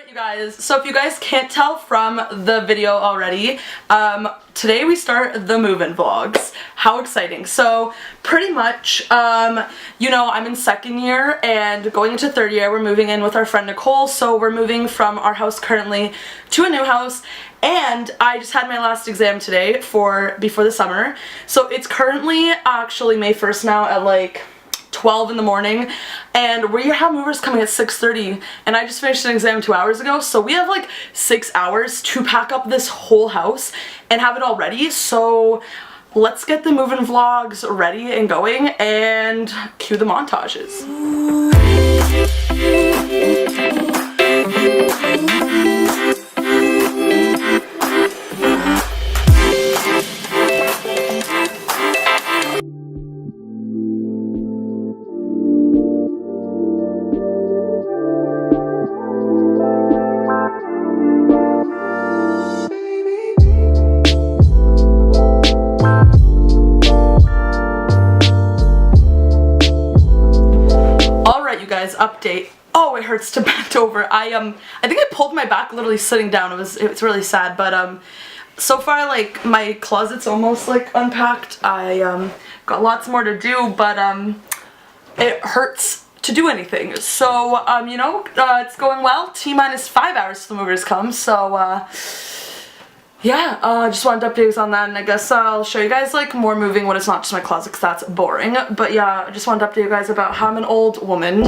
Alright you guys, so if you guys can't tell from the video already, today we start the move-in vlogs. How exciting. So pretty much, you know, I'm in second year and going into third year. We're moving in with our friend Nicole, so we're moving from our house currently to a new house. And I just had my last exam today before the summer. So it's currently actually May 1st now at like 12 in the morning, and we have movers coming at 6:30, and I just finished an exam 2 hours ago, so we have like 6 hours to pack up this whole house and have it all ready. So let's get the move-in vlogs ready and going and cue the montages. Update. Oh, it hurts to bend over. I think I pulled my back literally sitting down. It's really sad, but so far like my closet's almost like unpacked. I got lots more to do, but it hurts to do anything. So you know, it's going well. T-minus 5 hours till the movers come. So yeah, just wanted to update you on that, and I guess I'll show you guys like more moving when it's not just my closet, because that's boring. But yeah, I just wanted to update you guys about how I'm an old woman.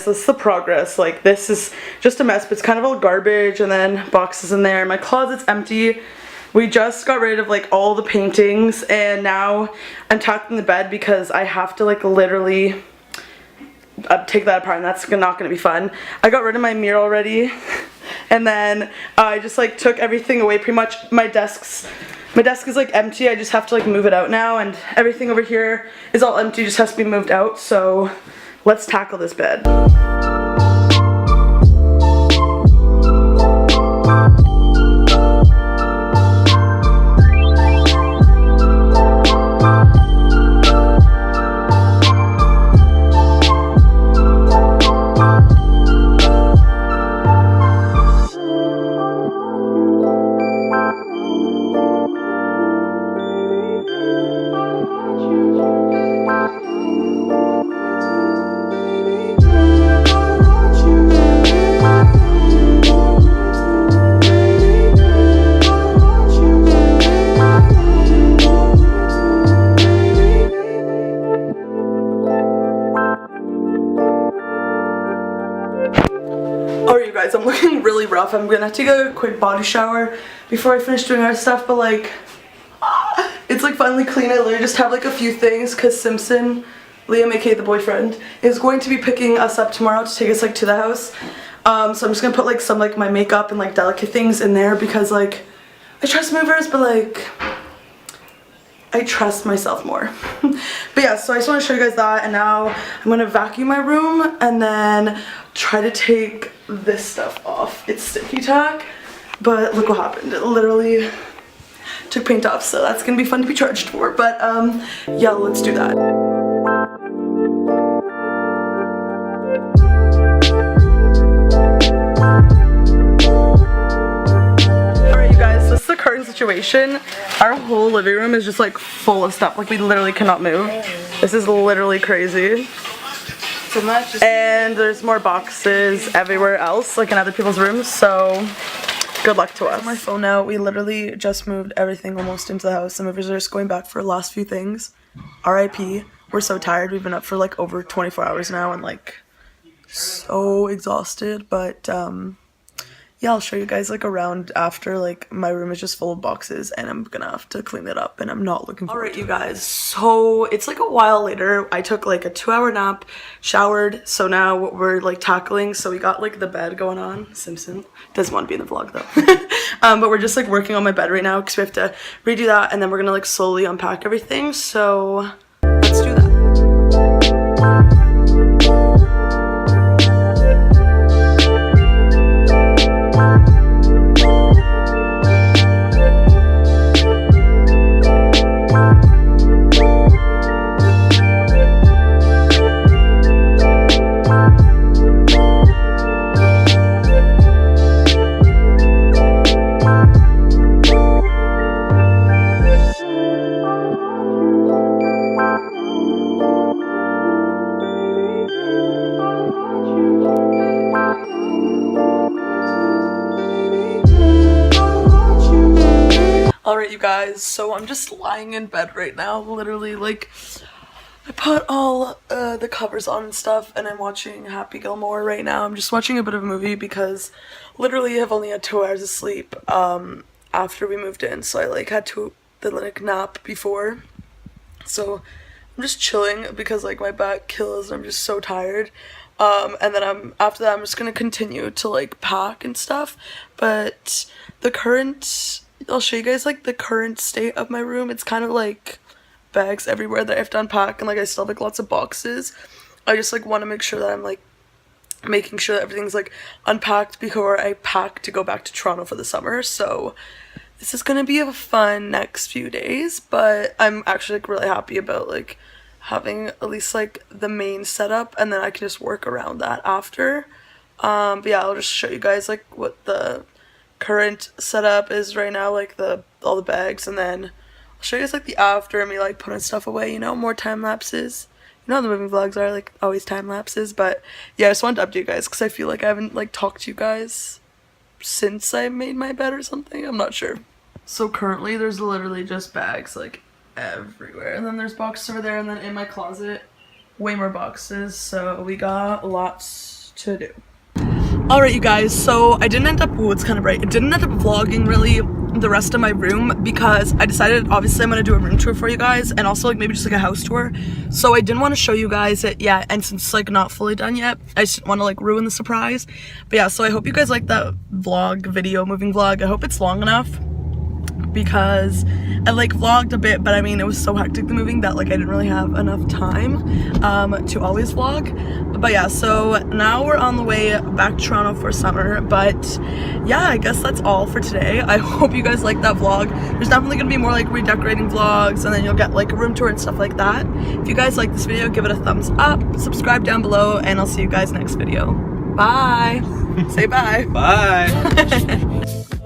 This is the progress. Like, this is just a mess, but it's kind of all garbage, and then boxes in there. My closet's empty. We just got rid of like all the paintings, and now I'm tacking the bed because I have to like literally take that apart, and that's not gonna be fun. I got rid of my mirror already, and then I just like took everything away. Pretty much my desk is like empty. I just have to like move it out now, and everything over here is all empty, just has to be moved out. So let's tackle this bed. Alright you guys, I'm looking really rough. I'm gonna have to take a quick body shower before I finish doing our stuff, but like, it's like finally clean. I literally just have like a few things because Simpson, Liam, aka the boyfriend, is going to be picking us up tomorrow to take us like to the house. So I'm just gonna put like some like my makeup and like delicate things in there because like, I trust movers, but like, I trust myself more. But yeah, so I just want to show you guys that, and now I'm going to vacuum my room and then try to take this stuff off. It's sticky tack, but look what happened. It literally took paint off, so that's going to be fun to be charged for. But yeah, let's do that. Current situation, our whole living room is just like full of stuff. Like, we literally cannot move. This is literally crazy. So much. And there's more boxes everywhere else, like in other people's rooms, so good luck to us. On my phone now, we literally just moved everything almost into the house. The movers are just going back for the last few things. RIP. We're so tired. We've been up for like over 24 hours now and like so exhausted, but yeah, I'll show you guys like around after. Like, my room is just full of boxes and I'm gonna have to clean it up, and I'm not looking forward to it. Alright you guys, so it's like a while later. I took like a 2-hour nap, showered, so now what we're like tackling, so we got like the bed going on. Simpson doesn't want to be in the vlog though. But we're just like working on my bed right now because we have to redo that, and then we're gonna like slowly unpack everything, so let's do that. Alright, you guys, so I'm just lying in bed right now, literally, like, I put all the covers on and stuff, and I'm watching Happy Gilmore right now. I'm just watching a bit of a movie because literally I've only had 2 hours of sleep after we moved in, so I like had the like nap before. So I'm just chilling because like my back kills and I'm just so tired. And then after that I'm just gonna continue to like pack and stuff. But I'll show you guys like the current state of my room. It's kind of like bags everywhere that I have to unpack, and like I still have like lots of boxes. I just like want to make sure that I'm like making sure that everything's like unpacked before I pack to go back to Toronto for the summer. So this is gonna be a fun next few days, but I'm actually like really happy about like having at least like the main setup, and then I can just work around that after. But yeah, I'll just show you guys like what the current setup is right now, like all the bags, and then I'll show you guys like the after and me like putting stuff away, you know, more time lapses. You know how the moving vlogs are like always time lapses, but yeah, I just wanted to update you guys because I feel like I haven't like talked to you guys since I made my bed or something. I'm not sure. So currently there's literally just bags like everywhere, and then there's boxes over there, and then in my closet way more boxes, so we got lots to do. Alright, you guys, so I didn't end up, it's kind of bright, I didn't end up vlogging really the rest of my room because I decided obviously I'm going to do a room tour for you guys, and also like maybe just like a house tour, so I didn't want to show you guys it yet, and since it's like not fully done yet, I just didn't want to like ruin the surprise. But yeah, so I hope you guys like that vlog video, moving vlog. I hope it's long enough because I like vlogged a bit, but I mean it was so hectic the moving that like I didn't really have enough time to always vlog. But yeah, so now we're on the way back to Toronto for summer. But yeah, I guess that's all for today. I hope you guys like that vlog. There's definitely gonna be more like redecorating vlogs, and then you'll get like a room tour and stuff like that. If you guys like this video, give it a thumbs up, subscribe down below, and I'll see you guys next video. Bye. Say bye. Bye.